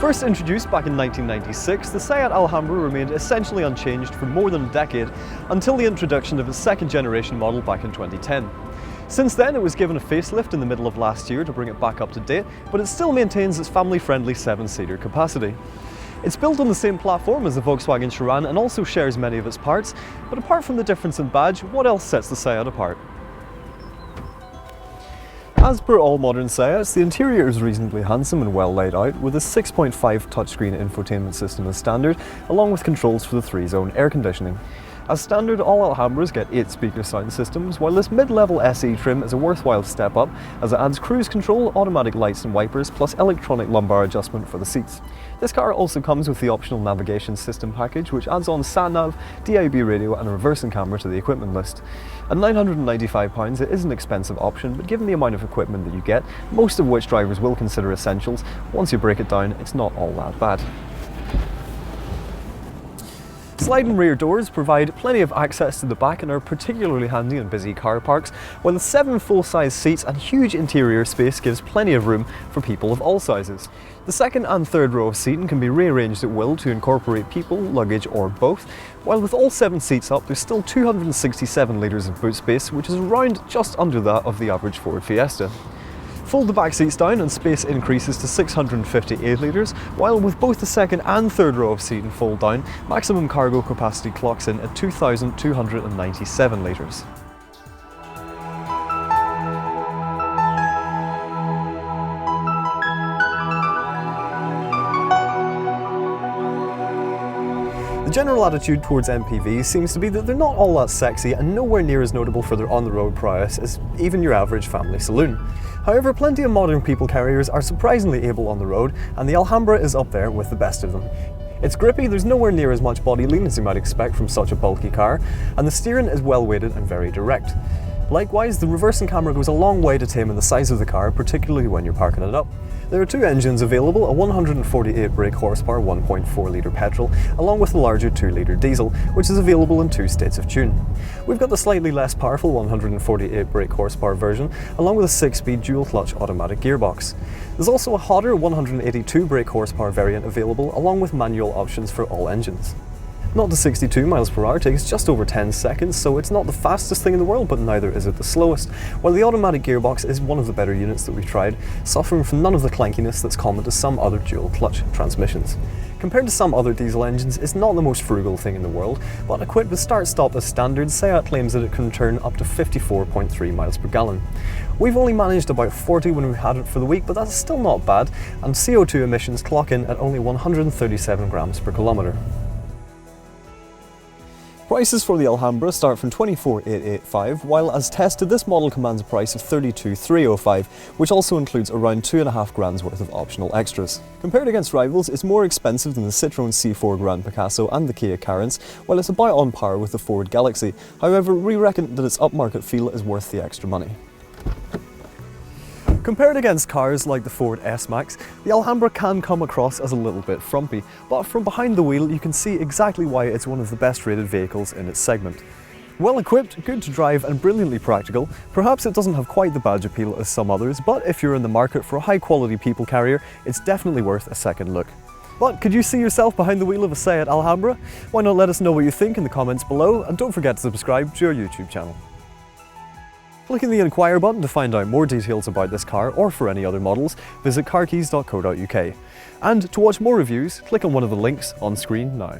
First introduced back in 1996, the Seat Alhambra remained essentially unchanged for more than a decade until the introduction of its second generation model back in 2010. Since then, it was given a facelift in the middle of last year to bring it back up to date, but it still maintains its family-friendly 7-seater capacity. It's built on the same platform as the Volkswagen Sharan and also shares many of its parts, but apart from the difference in badge, what else sets the Seat apart? As per all modern Seats, the interior is reasonably handsome and well laid out, with a 6.5 touchscreen infotainment system as standard, along with controls for the 3-zone air conditioning. As standard, all Alhambras get 8-speaker sound systems, while this mid-level SE trim is a worthwhile step up as it adds cruise control, automatic lights and wipers, plus electronic lumbar adjustment for the seats. This car also comes with the optional navigation system package, which adds on sat-nav, DAB radio and a reversing camera to the equipment list. At £995 it is an expensive option, but given the amount of equipment that you get, most of which drivers will consider essentials, once you break it down, it's not all that bad. Sliding rear doors provide plenty of access to the back and are particularly handy in busy car parks, while the 7 full-size seats and huge interior space gives plenty of room for people of all sizes. The second and third row of seating can be rearranged at will to incorporate people, luggage or both, while with all 7 seats up there's still 267 litres of boot space, which is around just under that of the average Ford Fiesta. Fold the back seats down and space increases to 658 litres, while with both the second and third row of seating fold down, maximum cargo capacity clocks in at 2,297 litres. The general attitude towards MPVs seems to be that they're not all that sexy and nowhere near as notable for their on-the-road prowess as even your average family saloon. However, plenty of modern people carriers are surprisingly able on the road, and the Alhambra is up there with the best of them. It's grippy, there's nowhere near as much body lean as you might expect from such a bulky car, and the steering is well weighted and very direct. Likewise, the reversing camera goes a long way to taming the size of the car, particularly when you're parking it up. There are 2 engines available, a 148 brake horsepower 1.4 litre petrol, along with a larger 2 litre diesel, which is available in 2 states of tune. We've got the slightly less powerful 148 brake horsepower version, along with a 6-speed dual clutch automatic gearbox. There's also a hotter 182 brake horsepower variant available, along with manual options for all engines. 0 to 62 miles per hour takes just over 10 seconds, so it's not the fastest thing in the world, but neither is it the slowest, while the automatic gearbox is one of the better units that we've tried, suffering from none of the clankiness that's common to some other dual clutch transmissions. Compared to some other diesel engines, it's not the most frugal thing in the world, but equipped with start-stop as standard, Seat claims that it can turn up to 54.3 miles per gallon. We've only managed about 40 when we had it for the week, but that's still not bad, and CO2 emissions clock in at only 137 grams per kilometre. Prices for the Alhambra start from $24,885, while as tested this model commands a price of $32,305, which also includes around 2.5 grand's worth of optional extras. Compared against rivals, it's more expensive than the Citroën C4 Grand Picasso and the Kia Carens, while it's about on par with the Ford Galaxy. However, we reckon that its upmarket feel is worth the extra money. Compared against cars like the Ford S-Max, the Alhambra can come across as a little bit frumpy, but from behind the wheel you can see exactly why it's one of the best rated vehicles in its segment. Well equipped, good to drive and brilliantly practical, perhaps it doesn't have quite the badge appeal as some others, but if you're in the market for a high quality people carrier, it's definitely worth a second look. But could you see yourself behind the wheel of a Seat Alhambra? Why not let us know what you think in the comments below, and don't forget to subscribe to our YouTube channel. Click the Inquire button to find out more details about this car or for any other models, visit carkeys.co.uk. And to watch more reviews, click on one of the links on screen now.